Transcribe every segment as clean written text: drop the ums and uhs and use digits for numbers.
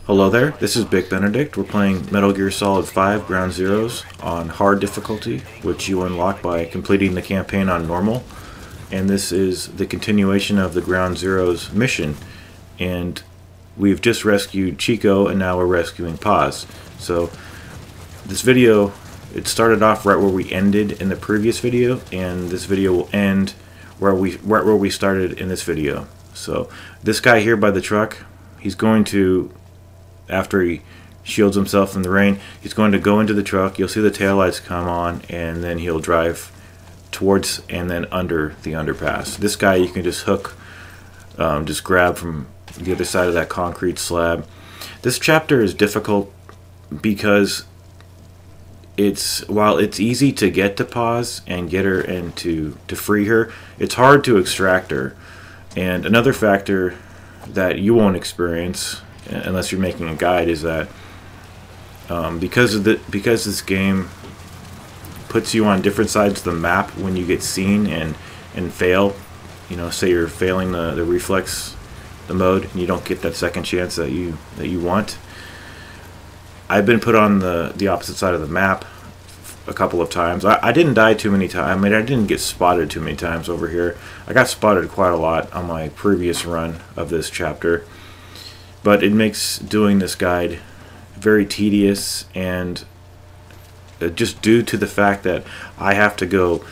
Hello there, this is Big Benedict. We're playing Metal Gear Solid 5 Ground Zeroes on hard difficulty, which you unlock by completing the campaign on normal. And this is the continuation of the Ground Zeroes mission. And we've just rescued Chico, and now we're rescuing Paz. So this video, it started off right where we ended in the previous video, and this video will end right where we started in this video. So this guy here by the truck, he's going to, after he shields himself from the rain, he's going to go into the truck. You'll see the taillights come on, and then he'll drive towards and then under the underpass. This guy you can just hook, just grab from the other side of that concrete slab. This chapter is difficult because while it's easy to get to Paz and get her and to free her, it's hard to extract her. And another factor that you won't experience unless you're making a guide is that because this game puts you on different sides of the map when you get seen and fail, you know, say you're failing the reflex, the mode, and you don't get that second chance that you want. I've been put on the opposite side of the map a couple of times. I didn't die too many times. I mean, I didn't get spotted too many times over here. I got spotted quite a lot on my previous run of this chapter. But it makes doing this guide very tedious, and just due to the fact that I have to go,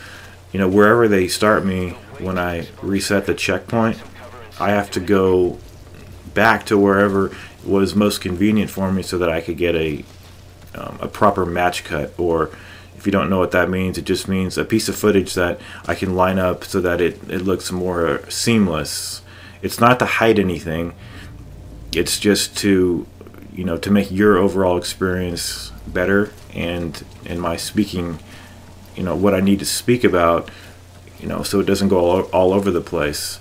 you know, wherever they start me when I reset the checkpoint, I have to go back to wherever was most convenient for me so that I could get a proper match cut. Or if you don't know what that means, it just means a piece of footage that I can line up so that it looks more seamless. It's not to hide anything. It's just to, you know, to make your overall experience better, and in my speaking, you know, what I need to speak about, you know, so it doesn't go all over the place.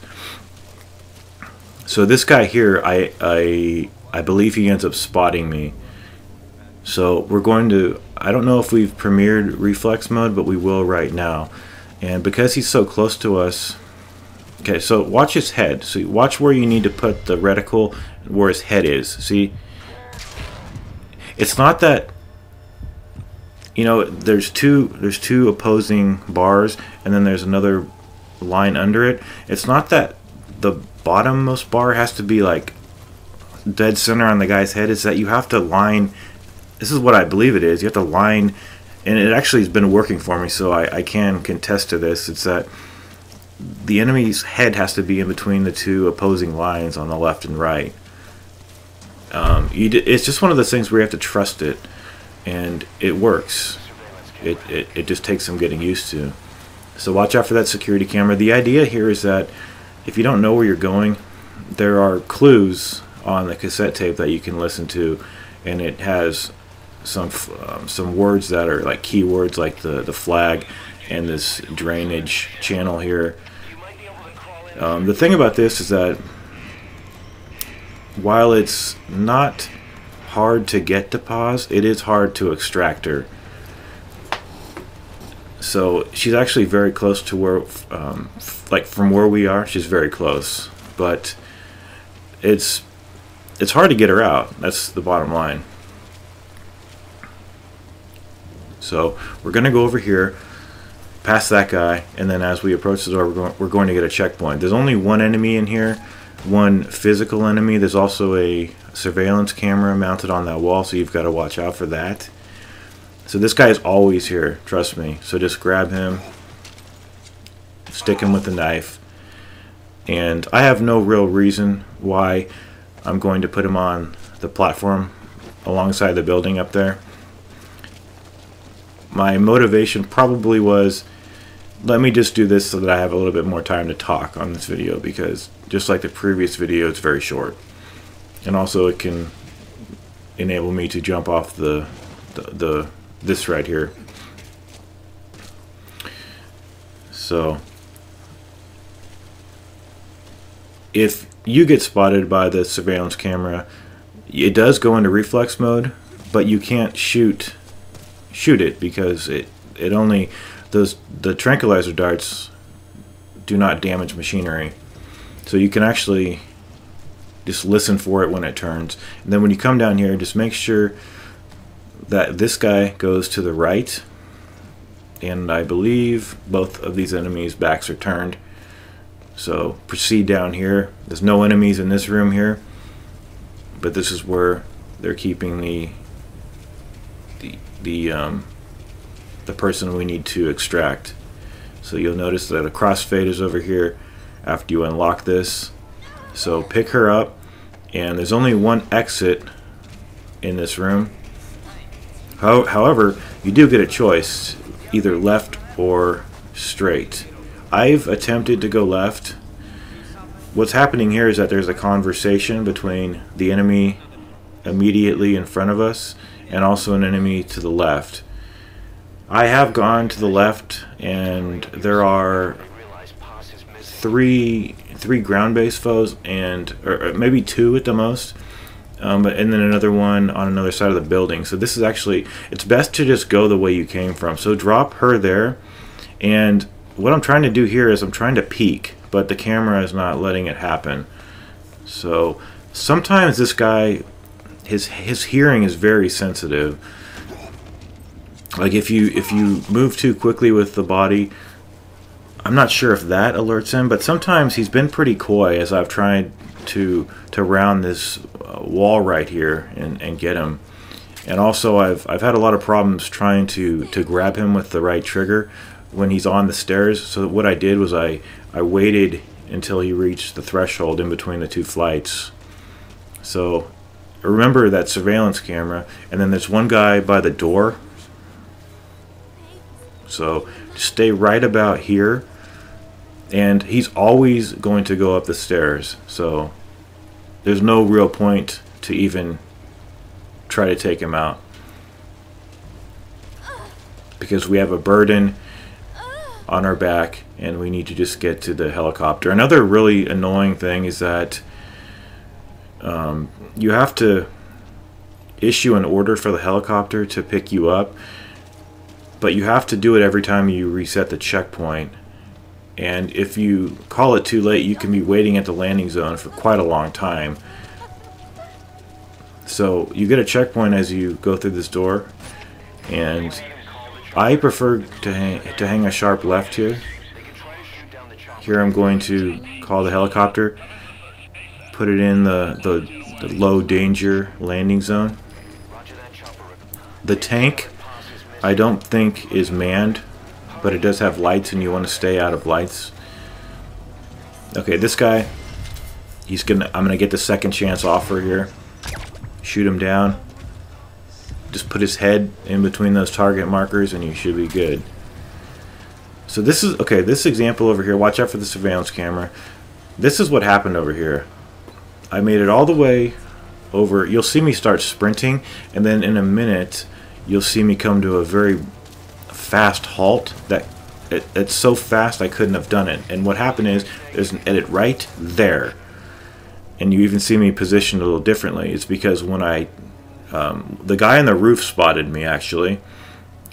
So this guy here, I believe he ends up spotting me. So we're going to, I don't know if we've premiered reflex mode, but we will right now. And because he's so close to us, okay, so watch his head. So watch where you need to put the reticle, where his head is. See, it's not that, you know, there's two opposing bars, and then there's another line under it. It's not that the bottommost bar has to be like dead center on the guy's head. It's that you have to line, this is what I believe it is, you have to line, and it actually has been working for me, so I can contest to this. It's that the enemy's head has to be in between the two opposing lines on the left and right. It's just one of those things where you have to trust it, and it works. It just takes some getting used to. So watch out for that security camera. The idea here is that if you don't know where you're going, there are clues on the cassette tape that you can listen to, and it has some words that are like keywords, like the flag and this drainage channel here. The thing about this is that while it's not hard to get to Paz, it is hard to extract her. So she's actually very close to where, like from where we are, she's very close. But it's hard to get her out. That's the bottom line. So we're going to go over here, past that guy, and then as we approach the door, we're going to get a checkpoint. There's only one enemy in here, one physical enemy. There's also a surveillance camera mounted on that wall, so you've got to watch out for that. So this guy is always here, trust me. So just grab him, stick him with the knife, and I have no real reason why I'm going to put him on the platform alongside the building up there. My motivation probably was, let me just do this so that I have a little bit more time to talk on this video, because just like the previous video, it's very short. And also it can enable me to jump off this right here. So if you get spotted by the surveillance camera, it does go into reflex mode, but you can't shoot it because it only, the tranquilizer darts do not damage machinery. So you can actually just listen for it when it turns. And then when you come down here, just make sure that this guy goes to the right. And I believe both of these enemies' backs are turned. So proceed down here. There's no enemies in this room here, but this is where they're keeping the person we need to extract. So you'll notice that a crossfade is over here after you unlock this. So pick her up, and there's only one exit in this room. However, you do get a choice, either left or straight. I've attempted to go left. What's happening here is that there's a conversation between the enemy immediately in front of us and also an enemy to the left. I have gone to the left, and there are three ground-based foes, or maybe two at the most, and then another one on another side of the building. So this is actually, it's best to just go the way you came from. So drop her there, and what I'm trying to do here is I'm trying to peek, but the camera is not letting it happen. So sometimes this guy, his hearing is very sensitive. Like if you move too quickly with the body, I'm not sure if that alerts him, but sometimes he's been pretty coy as I've tried to round this wall right here and get him. And also I've had a lot of problems trying to grab him with the right trigger when he's on the stairs. So what I did was I waited until he reached the threshold in between the two flights. So remember that surveillance camera, and then there's one guy by the door. So stay right about here, and he's always going to go up the stairs. So there's no real point to even try to take him out, because we have a burden on our back and we need to just get to the helicopter. Another really annoying thing is that you have to issue an order for the helicopter to pick you up, but you have to do it every time you reset the checkpoint. And if you call it too late, you can be waiting at the landing zone for quite a long time. So you get a checkpoint as you go through this door, and I prefer to hang a sharp left here. Here I'm going to call the helicopter, put it in the low danger landing zone. The tank I don't think is manned, but it does have lights, and you want to stay out of lights. Okay, this guy, I'm gonna get the second chance offer here. Shoot him down. Just put his head in between those target markers and you should be good. So this is, okay, this example over here, watch out for the surveillance camera. This is what happened over here. I made it all the way over. You'll see me start sprinting, and then in a minute you'll see me come to a very fast halt. It's so fast I couldn't have done it. And what happened is there's an edit right there, and you even see me positioned a little differently. It's because when the guy on the roof spotted me, actually,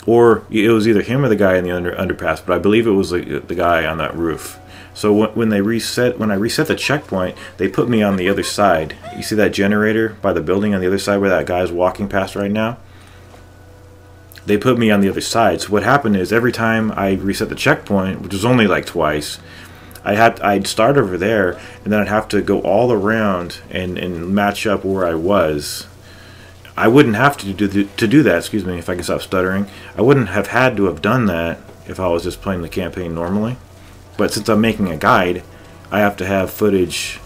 or it was either him or the guy in the underpass, but I believe it was the guy on that roof. So when I reset the checkpoint, they put me on the other side. You see that generator by the building on the other side where that guy's walking past right now? They put me on the other side. So what happened is every time I reset the checkpoint, which was only like twice, I'd start over there, and then I'd have to go all around and match up where I was. I wouldn't have to do that, excuse me, if I can stop stuttering. I wouldn't have had to have done that if I was just playing the campaign normally. But since I'm making a guide, I have to have footage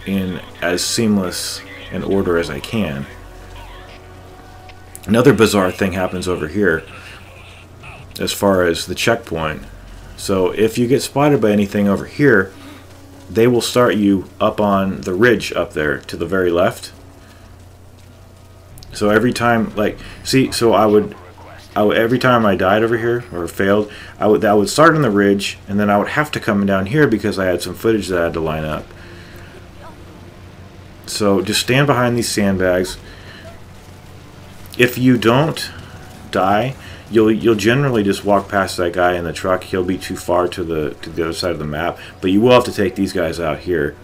in as seamless an order as I can. Another bizarre thing happens over here as far as the checkpoint. So if you get spotted by anything over here, they will start you up on the ridge up there to the very left. So every time, like, see, so I would every time I died over here or failed, I would start on the ridge, and then I would have to come down here because I had some footage that I had to line up. So just stand behind these sandbags. If you don't die, you'll generally just walk past that guy in the truck. He'll be too far to the other side of the map, but you will have to take these guys out here.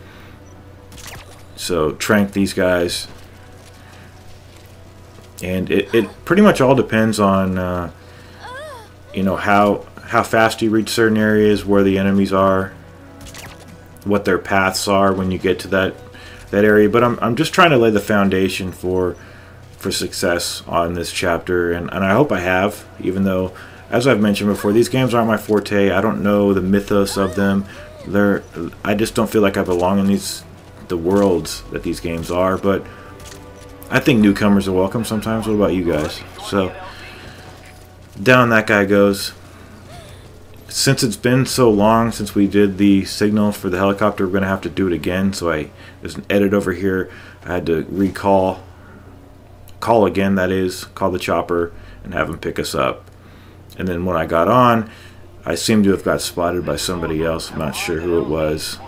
So trank these guys. And it pretty much all depends on you know, how fast you reach certain areas, where the enemies are, what their paths are when you get to that area. But I'm just trying to lay the foundation for success on this chapter, and I hope I have, even though, as I've mentioned before, these games aren't my forte. I don't know the mythos of them. I just don't feel like I belong in the worlds that these games are, but I think newcomers are welcome sometimes. What about you guys? So down that guy goes. Since it's been so long since we did the signal for the helicopter, we're going to have to do it again. So there's an edit over here. I had to call again, that is, call the chopper and have him pick us up. And then when I got on, I seem to have got spotted by somebody else. I'm not sure who it was.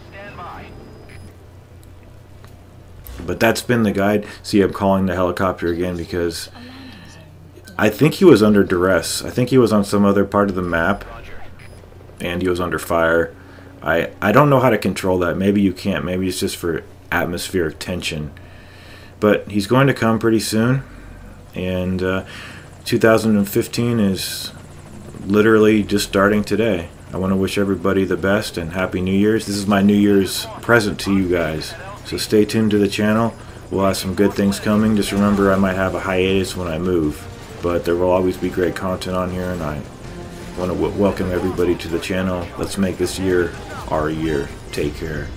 But that's been the guide. See, I'm calling the helicopter again because I think he was under duress. I think he was on some other part of the map and he was under fire. I don't know how to control that. Maybe you can't. Maybe it's just for atmospheric tension. But he's going to come pretty soon. And 2015 is literally just starting today. I want to wish everybody the best and Happy New Year's. This is my New Year's present to you guys. So stay tuned to the channel. We'll have some good things coming. Just remember, I might have a hiatus when I move, but there will always be great content on here, and I want to welcome everybody to the channel. Let's make this year our year. Take care.